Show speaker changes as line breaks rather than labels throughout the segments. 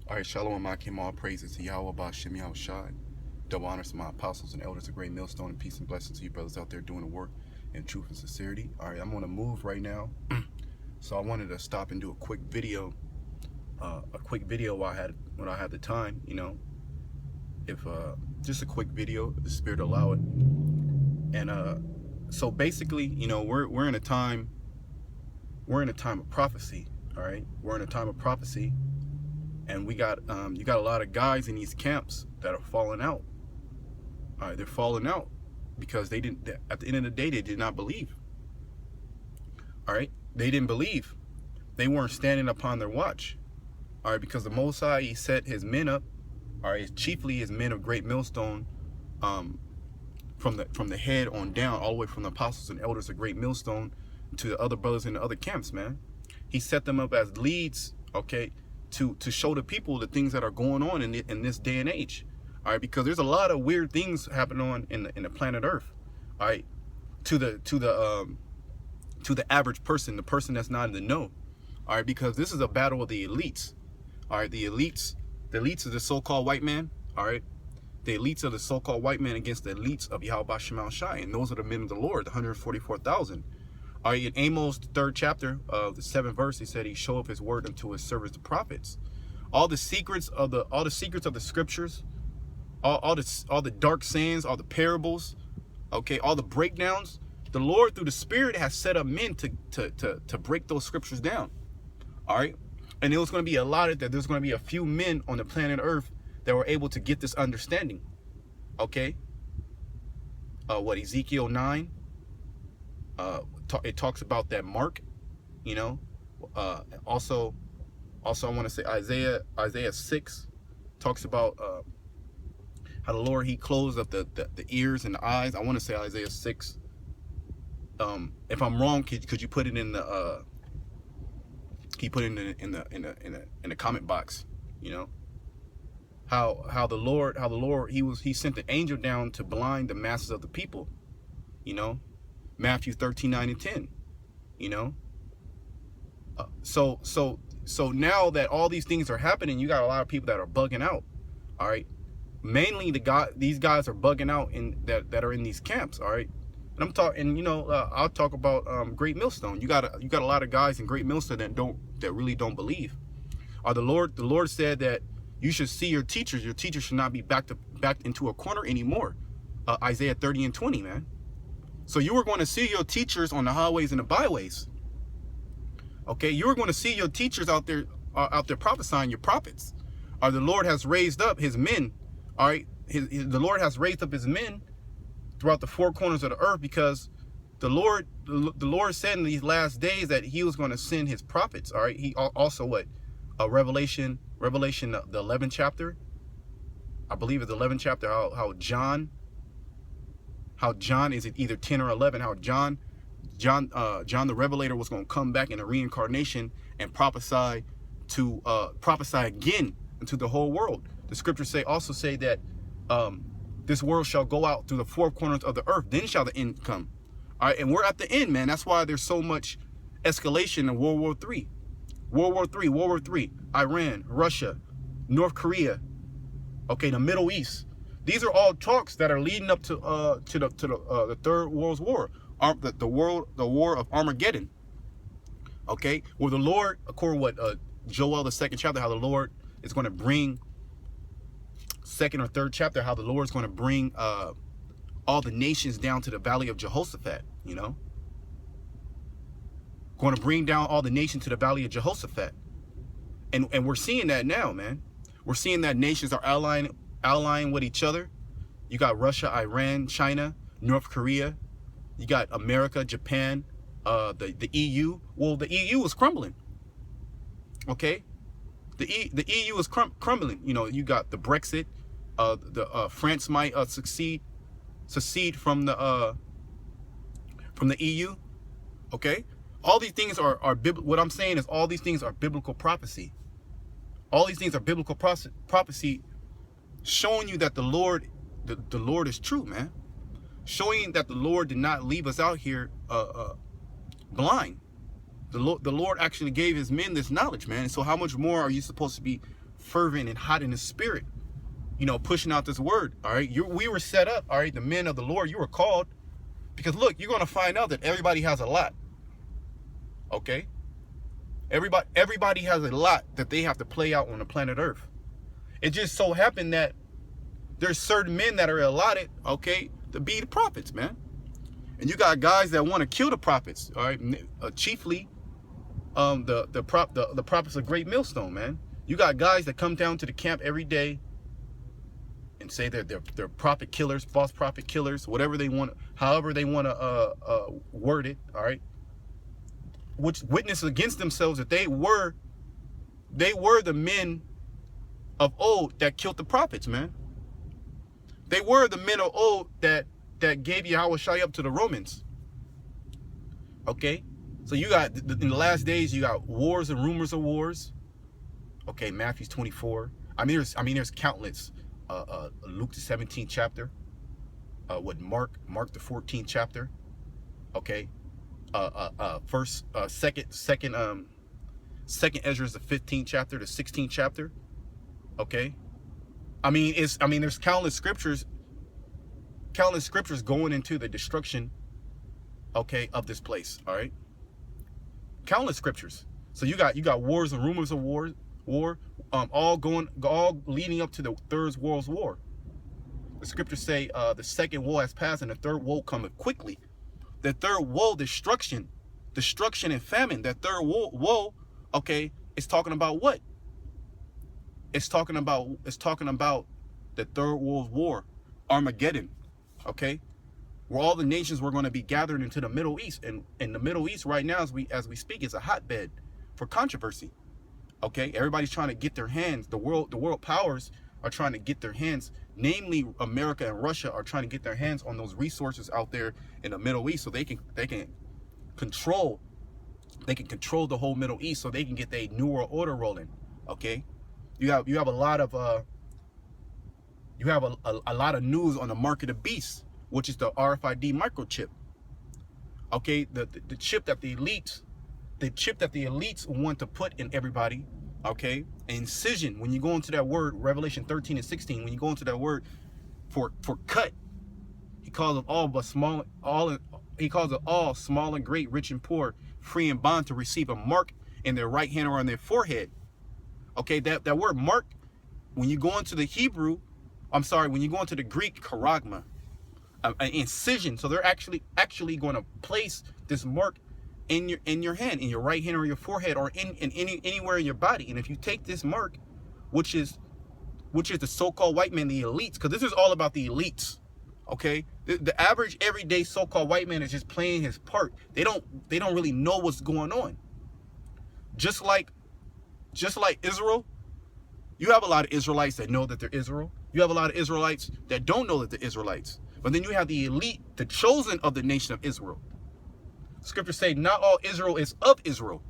All right, Shalom Akim, all praises to Yahweh Ba'Shem Yahweh Shai. Double honors to my apostles and elders, a great millstone, and peace and blessings to you brothers out there doing the work in truth and sincerity. All right, I'm going to move right now. So I wanted to stop and do a quick video while I had the time, you know, if just a quick video, if the Spirit allow it. And so basically, you know, we're in a time of prophecy. All right, we're in a time of prophecy. And we got you got a lot of guys in these camps that are falling out. All right, they're falling out because at the end of the day, they did not believe. All right, they didn't believe. They weren't standing upon their watch. All right, because the Most High, he set his men up. All right, chiefly his men of great millstone, from the head on down, all the way from the apostles and elders of great millstone to the other brothers in the other camps. Man, he set them up as leads. Okay. To show the people the things that are going on in this day and age. All right, because there's a lot of weird things happening on in the planet Earth. All right, to the average person, the person that's not in the know. All right, because this is a battle of the elites. All right, the elites of the so-called white man. All right, the elites of the so-called white man against the elites of Yahweh Ba'Shem Yahweh Shai, and those are the men of the Lord, the 144,000. All right, in Amos, the 3rd chapter, the 7th verse, he said he showed up his word unto his servants, the prophets. All the secrets of the scriptures, all the dark sayings, all the parables, okay, all the breakdowns. The Lord through the Spirit has set up men to break those scriptures down. All right, and it was going to be allotted that there's going to be a few men on the planet Earth that were able to get this understanding. Okay, Ezekiel 9. It talks about that mark, you know. Also I want to say Isaiah 6 talks about how the Lord, he closed up the ears and the eyes. I want to say Isaiah 6. If I'm wrong, could you put it in the in the comment box? You know, how the Lord he sent the angel down to blind the masses of the people, you know. Matthew 13:9 and 10, you know. So now that all these things are happening, you got a lot of people that are bugging out. All right, mainly these guys are bugging out that are in these camps. All right, and I'm talking, you know, I'll talk about Great Millstone. You got a lot of guys in Great Millstone that really don't believe. The Lord said that you should see your teachers. Your teachers should not be backed into a corner anymore. Isaiah 30 and 20, man. So you were going to see your teachers on the highways and the byways. Okay, you were going to see your teachers out there prophesying, your prophets. The Lord has raised up his men. All right, the Lord has raised up his men throughout the four corners of the earth, because the Lord said in these last days that he was going to send his prophets. All right, he also Revelation the 11th chapter. I believe it's the 11th chapter. How John is it either 10 or 11? How John the Revelator was going to come back in a reincarnation and prophesy again into the whole world. The scriptures also say that this world shall go out through the four corners of the earth. Then shall the end come. All right, and we're at the end, man. That's why there's so much escalation in World War III. World War III. Iran, Russia, North Korea. Okay, the Middle East. These are all talks that are leading up to the Third World War, the war of Armageddon. Okay, where the Lord, according to what Joel the 2nd chapter, how the Lord is going to bring, 2nd or 3rd chapter, how the Lord is going to bring all the nations down to the valley of Jehoshaphat. You know, going to bring down all the nations to the valley of Jehoshaphat, and we're seeing that now, man. We're seeing that nations are allying with each other. You got Russia, Iran, China, North Korea. You got America, Japan, the EU. Well, the EU is crumbling. Okay, the EU is crumbling. You know, you got the Brexit. France might secede from the EU. Okay, all these things are what I'm saying is all these things are biblical prophecy. All these things are biblical prophecy, showing you that the Lord is true, man. Showing that the Lord did not leave us out here blind. The Lord actually gave his men this knowledge, man. So how much more are you supposed to be fervent and hot in the spirit, you know, pushing out this word. All right, we were set up. All right, the men of the Lord, you were called, because look, you're going to find out that everybody has a lot. Okay, everybody has a lot that they have to play out on the planet Earth. It just so happened that there's certain men that are allotted, okay, to be the prophets, man. And you got guys that want to kill the prophets, all right. Chiefly, the prophets of Great Millstone, man. You got guys that come down to the camp every day and say they're prophet killers, false prophet killers, whatever they want, however they want to word it, all right. Which witness against themselves that they were the men of old that killed the prophets, man. They were the men of old that gave Yahushua up to the Romans. Okay, so you got in the last days, you got wars and rumors of wars. Okay, Matthew 24. I mean, there's countless. Luke the 17th chapter. Mark the 14th chapter. Okay. Second Ezra the 15th chapter, the 16th chapter. Okay. I mean, there's countless scriptures going into the destruction, okay, of this place. All right. Countless scriptures. So you got wars and rumors of war, all leading up to the Third World War. The scriptures say the second woe has passed and the third woe cometh quickly. The third woe, destruction and famine. That third woe, okay, it's talking about what? It's talking about the Third World War, Armageddon, okay, where all the nations were going to be gathered into the Middle East, and the Middle East right now, as we speak, is a hotbed for controversy. Okay, everybody's trying to get their hands. The world powers are trying to get their hands. Namely, America and Russia are trying to get their hands on those resources out there in the Middle East, so they can control the whole Middle East, so they can get their New World Order rolling. Okay, you have a lot of a lot of news on the mark of the beast, which is the RFID microchip. Okay, the chip that the elites want to put in everybody. Okay, incision. When you go into that word, Revelation 13 and 16, when you go into that word for cut, he calls it all small and great, rich and poor, free and bond, to receive a mark in their right hand or on their forehead. Okay, that word mark, when you go into the Hebrew, when you go into the Greek, charagma, an incision. So they're actually going to place this mark in your hand, in your right hand or your forehead, or in anywhere in your body. And if you take this mark, which is the so-called white man, the elites, because this is all about the elites. Okay, the average everyday so-called white man is just playing his part. They don't really know what's going on. Just like Israel, you have a lot of Israelites that know that they're Israel. You have a lot of Israelites that don't know that they're Israelites. But then you have the elite, the chosen of the nation of Israel. Scriptures say not all Israel is of Israel.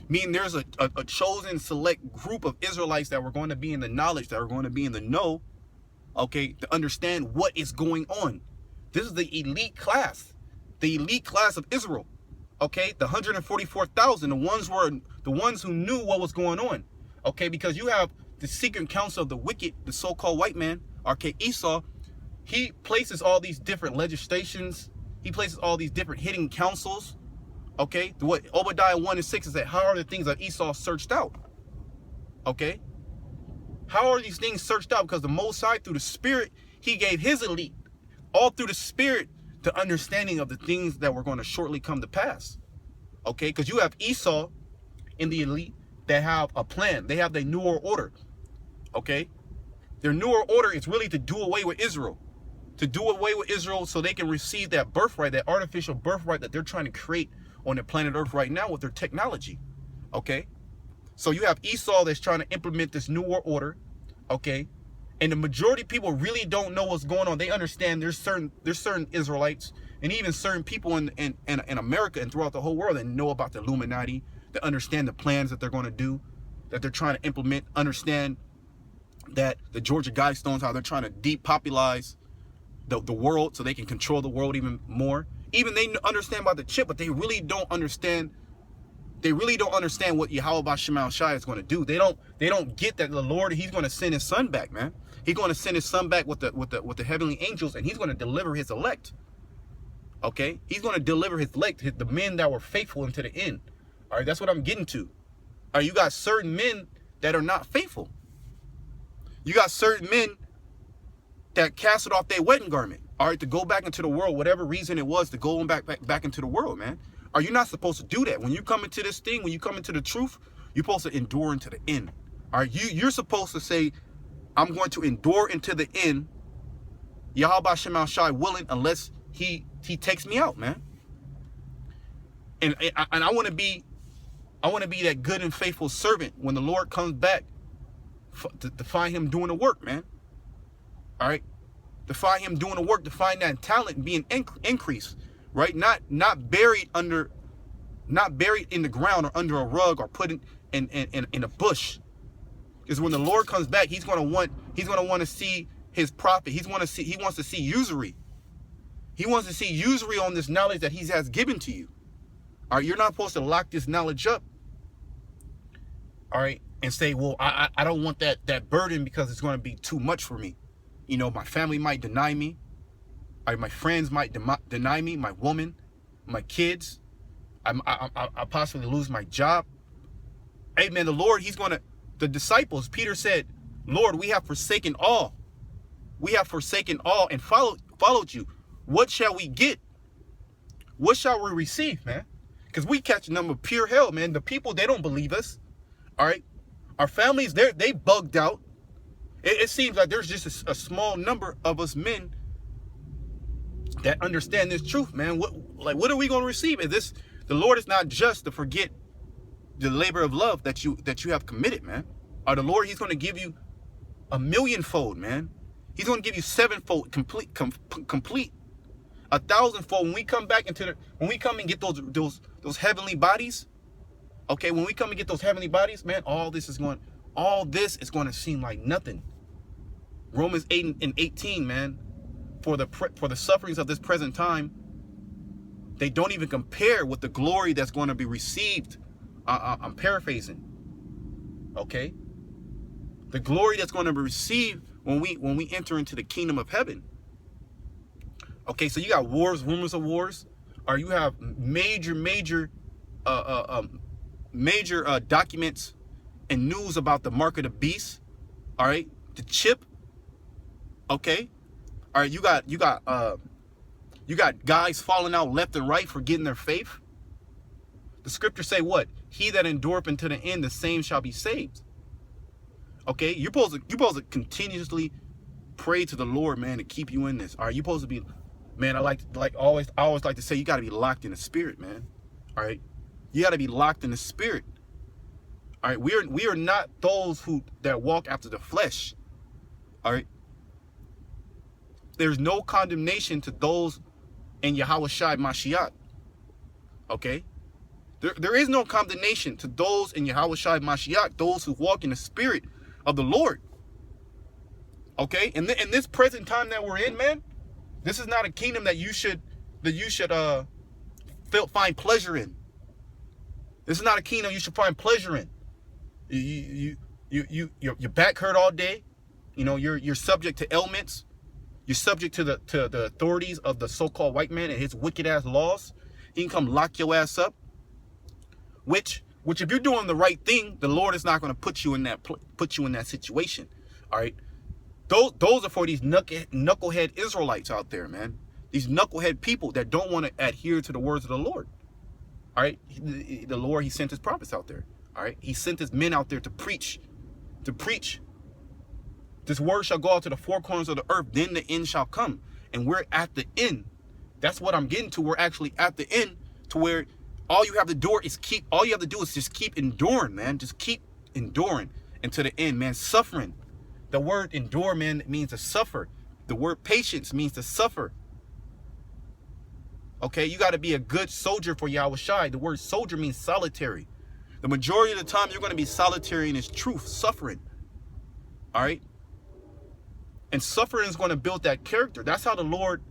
Meaning there's a chosen select group of Israelites that were going to be in the knowledge, that are going to be in the know, okay, to understand what is going on. This is the elite class of Israel. Okay, the 144,000, the ones who knew what was going on. Okay, because you have the secret council of the wicked, the so-called white man, okay, Esau. He places all these different legislations. He places all these different hidden councils. Okay, what Obadiah 1 and 6 is that how are the things of Esau searched out? Okay, how are these things searched out? Because the Most High, through the Spirit, he gave his elite, all through the Spirit, the understanding of the things that were going to shortly come to pass. Okay, because you have Esau in the elite that have a plan. They have their New World Order. Okay, their New World Order is really to do away with Israel. To do away with Israel so they can receive that birthright, that artificial birthright that they're trying to create on the planet Earth right now with their technology. Okay, so you have Esau that's trying to implement this New World Order. Okay, and the majority of people really don't know what's going on. They understand there's certain Israelites and even certain people in America and throughout the whole world that know about the Illuminati, that understand the plans that they're going to do, that they're trying to implement, understand that the Georgia Guidestones, how they're trying to depopulize the world so they can control the world even more. Even they understand about the chip, but they really don't understand They really don't understand what Yahweh Shema Shai is going to do. They don't get that the Lord, he's going to send his son back, man. He's going to send his son back with the heavenly angels, and he's going to deliver his elect. Okay? He's going to deliver his elect, the men that were faithful into the end. All right, that's what I'm getting to. All right, you got certain men that are not faithful. You got certain men that casted off their wedding garment, all right, to go back into the world, whatever reason it was to go back into the world, man. Are you not supposed to do that? When you come into this thing, when you come into the truth, you're supposed to endure into the end. All right, you're supposed to say, I'm going to endure into the end, Yahweh Shema Shai willing, unless he takes me out, man. And I want to be that good and faithful servant when the Lord comes back to find him doing the work, man. All right, to find him doing the work, to find that talent being increased, right? Not buried in the ground or under a rug or put in a bush. Because when the Lord comes back, he's gonna want to see his prophet. He wants to see usury. He wants to see usury on this knowledge that he has given to you. All right, you're not supposed to lock this knowledge up. All right, and say, well, I don't want that burden because it's going to be too much for me. You know, my family might deny me. All right, my friends might deny me. My woman, my kids. I possibly lose my job. Hey, man, the Lord, the disciples, Peter said, Lord, we have forsaken all. We have forsaken all and followed you. What shall we get? What shall we receive, man? Because we catching them with pure hell, man. The people, they don't believe us. All right. Our families, they bugged out. It seems like there's just a small number of us men that understand this truth, man. What are we going to receive? The Lord is not just to forget the labor of love that you have committed, man. Or the Lord, he's going to give you 1,000,000-fold, man. He's going to give you 7-fold, complete, 1,000-fold. When we come back when we come and get those heavenly bodies, okay, when we come and get those heavenly bodies, man, all this is going to seem like nothing. Romans 8:18, man, for the sufferings of this present time, they don't even compare with the glory that's going to be received. I'm paraphrasing. Okay, the glory that's going to be received when we enter into the kingdom of heaven. Okay, so you got wars, rumors of wars, or you have major documents and news about the mark of the beast. All right, the chip. Okay, all right, you got guys falling out left and right for getting their faith. The scriptures say what? He that endureth unto the end, the same shall be saved. Okay, you're supposed to continuously pray to the Lord, man, to keep you in this. All right, you're supposed to be, man. I always like to say, you got to be locked in the spirit, man. All right, you got to be locked in the spirit. All right, we are not those that walk after the flesh. All right, there's no condemnation to those in Yahweh Shai Mashiach. Okay, there is no condemnation to those in Yahweh Shai Mashiach, those who walk in the spirit of the Lord. Okay, and in this present time that we're in, man, this is not a kingdom that you should find pleasure in. This is not a kingdom you should find pleasure in. Your back hurt all day. You know, you're subject to ailments. You're subject to the authorities of the so-called white man and his wicked ass laws. He can come lock your ass up. Which if you're doing the right thing, the Lord is not going to put you in that situation. All right. Those are for these knucklehead Israelites out there, man. These knucklehead people that don't want to adhere to the words of the Lord. All right. The Lord, he sent his prophets out there. All right. He sent his men out there to preach. This word shall go out to the four corners of the earth. Then the end shall come. And we're at the end. That's what I'm getting to. We're actually at the end, to where all you have to do is just keep enduring, man. Just keep enduring until the end, man. Suffering. The word endure, man, means to suffer. The word patience means to suffer. Okay, you got to be a good soldier for Yahweh Shai. The word soldier means solitary. The majority of the time, you're going to be solitary in its truth, suffering. All right? And suffering is going to build that character. That's how the Lord,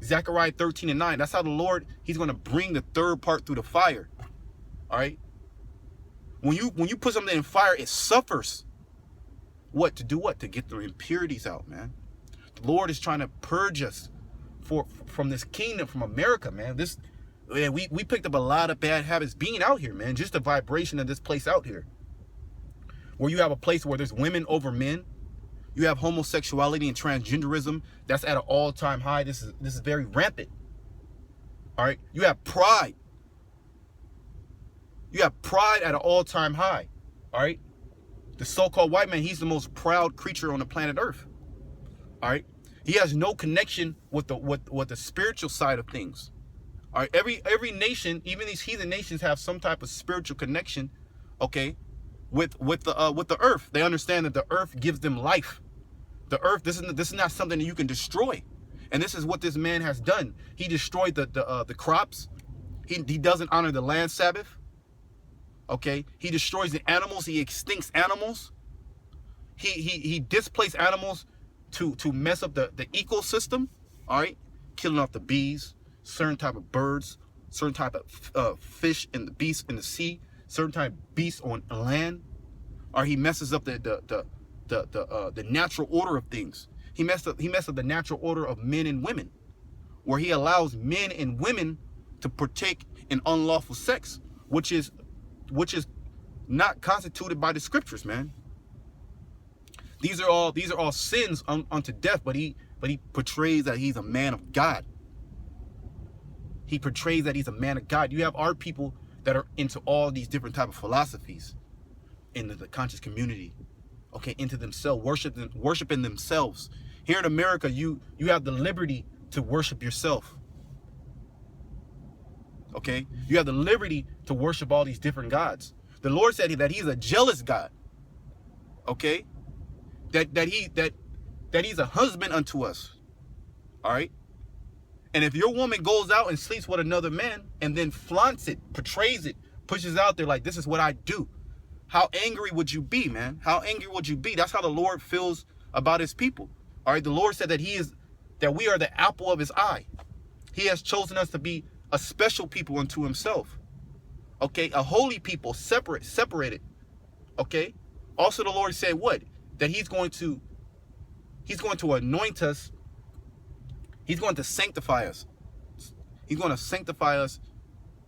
Zechariah 13:9, that's how the Lord, he's going to bring the third part through the fire. All right. When you put something in fire, it suffers. What to do? What to get the impurities out, man. The Lord is trying to purge us from this kingdom, from America, man. We picked up a lot of bad habits being out here, man. Just the vibration of this place out here, where you have a place where there's women over men. You have homosexuality and transgenderism that's at an all-time high. This is very rampant. All right. You have pride. You have pride at an all-time high. All right. The so-called white man, he's the most proud creature on the planet Earth. All right. He has no connection with the spiritual side of things. All right. Every nation, even these heathen nations, have some type of spiritual connection, okay, with the earth. They understand that the earth gives them life. The earth, this is not something that you can destroy. And this is what this man has done. He destroyed the crops. He doesn't honor the land Sabbath. Okay, he destroys the animals. He extincts animals. He displaced animals to mess up the ecosystem. All right, killing off the bees, certain type of birds, certain type of fish and the beasts in the sea, certain type of beasts on land. Or he messes up the natural order of things. He messed up the natural order of men and women, where he allows men and women to partake in unlawful sex, which is not constituted by the scriptures, man. These are all sins unto death, but he portrays that he's a man of God. He portrays that he's a man of God. You have our people that are into all these different type of philosophies, into the conscious community, okay, into themselves, worshiping themselves. Here in America, you have the liberty to worship yourself. Okay, you have the liberty to worship all these different gods. The Lord said that he's a jealous God. Okay, that he's a husband unto us. All right, and if your woman goes out and sleeps with another man and then flaunts it, portrays it, pushes out there like, this is what I do, how angry would you be, man? How angry would you be? That's how the Lord feels about his people. All right, the Lord said that we are the apple of his eye. He has chosen us to be a special people unto himself. Okay, a holy people, separated. Okay. Also, the Lord said what? That he's going to anoint us. He's going to sanctify us. He's going to sanctify us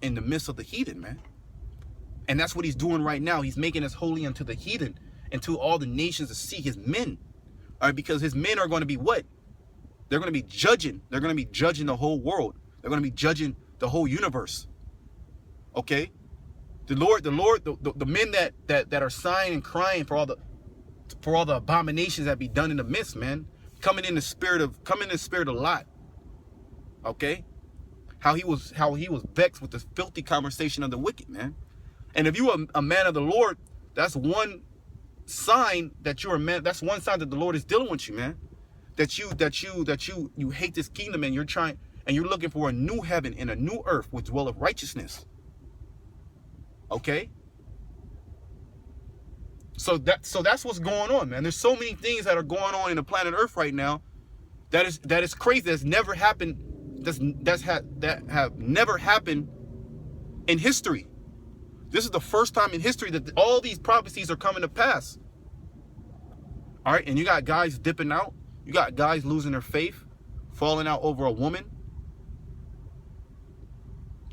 in the midst of the heathen, man. And that's what he's doing right now. He's making us holy unto the heathen and to all the nations to see his men. All right, because his men are going to be what? They're going to be judging. They're going to be judging the whole world. They're going to be judging the whole universe. Okay? The men that are sighing and crying for all the abominations that be done in the midst, man. Coming in the spirit of Lot. Okay? How he was vexed with the filthy conversation of the wicked, man. And if you are a man of the Lord, that's one sign that you're a man. That's one sign that the Lord is dealing with you, man. That you hate this kingdom and you're looking for a new heaven and a new earth which dwelleth righteousness. Okay? So that's what's going on, man. There's so many things that are going on in the planet Earth right now that is crazy. That's never happened. That have never happened in history. This is the first time in history that all these prophecies are coming to pass. All right, and you got guys dipping out. You got guys losing their faith, falling out over a woman.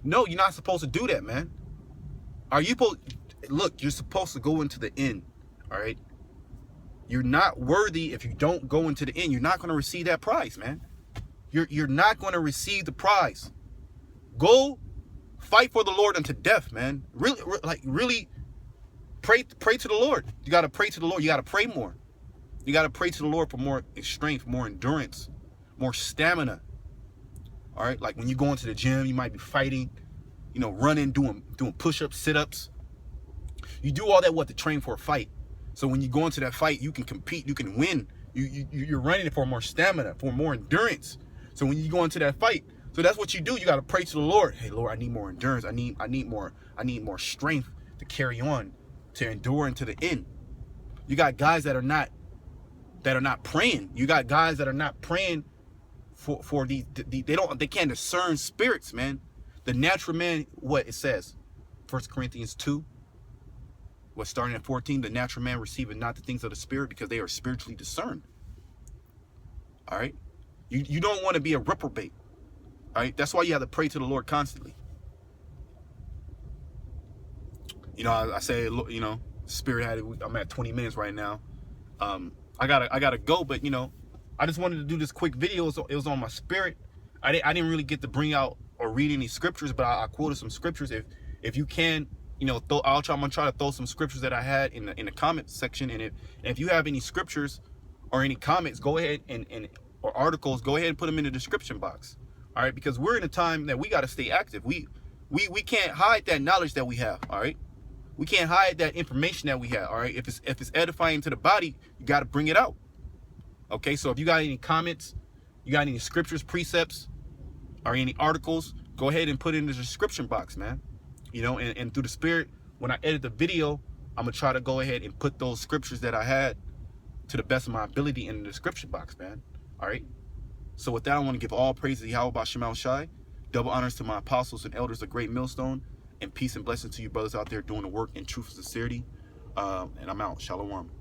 No, you're not supposed to do that, man. Look, you're supposed to go into the end. All right. You're not worthy if you don't go into the end. You're not going to receive that prize, man. You're not going to receive the prize. Go fight for the Lord unto death, man. Really pray to the Lord. You got to pray to the Lord. You got to pray more. You got to pray to the Lord for more strength, more endurance, more stamina. All right. Like when you go into the gym, you might be fighting, running, doing push-ups, sit-ups. You do all that to train for a fight. So when you go into that fight, you can compete, you can win. You're running for more stamina, for more endurance. So when you go into that fight, so that's what you do. You got to pray to the Lord. Hey, Lord, I need more endurance. I need more strength to carry on, to endure into the end. You got guys that are not praying. You got guys that are not praying for these. They can't discern spirits, man. The natural man, what it says, 1 Corinthians 2, what's starting at 14, the natural man receiving not the things of the spirit because they are spiritually discerned. All right. You don't want to be a reprobate. All right. That's why you have to pray to the Lord constantly. You know, I say, you know, Spirit had it. I'm at 20 minutes right now. I gotta go, but you know, I just wanted to do this quick video. It was on my spirit. I didn't really get to bring out or read any scriptures, but I quoted some scriptures. If you can, you know, I'm gonna try to throw some scriptures that I had in the comment section. And if you have any scriptures or any comments, go ahead or articles, go ahead and put them in the description box. All right, because we're in a time that we got to stay active. We can't hide that knowledge that we have. All right. We can't hide that information that we have, all right? If it's edifying to the body, you got to bring it out. Okay, so if you got any comments, you got any scriptures, precepts, or any articles, go ahead and put it in the description box, man. You know, and through the Spirit, when I edit the video, I'm going to try to go ahead and put those scriptures that I had to the best of my ability in the description box, man. All right? So with that, I want to give all praise to Yahweh Ba'Shem El Shai, double honors to my apostles and elders of Great Millstone, and peace and blessings to you brothers out there doing the work in truth and sincerity. And I'm out. Shalom.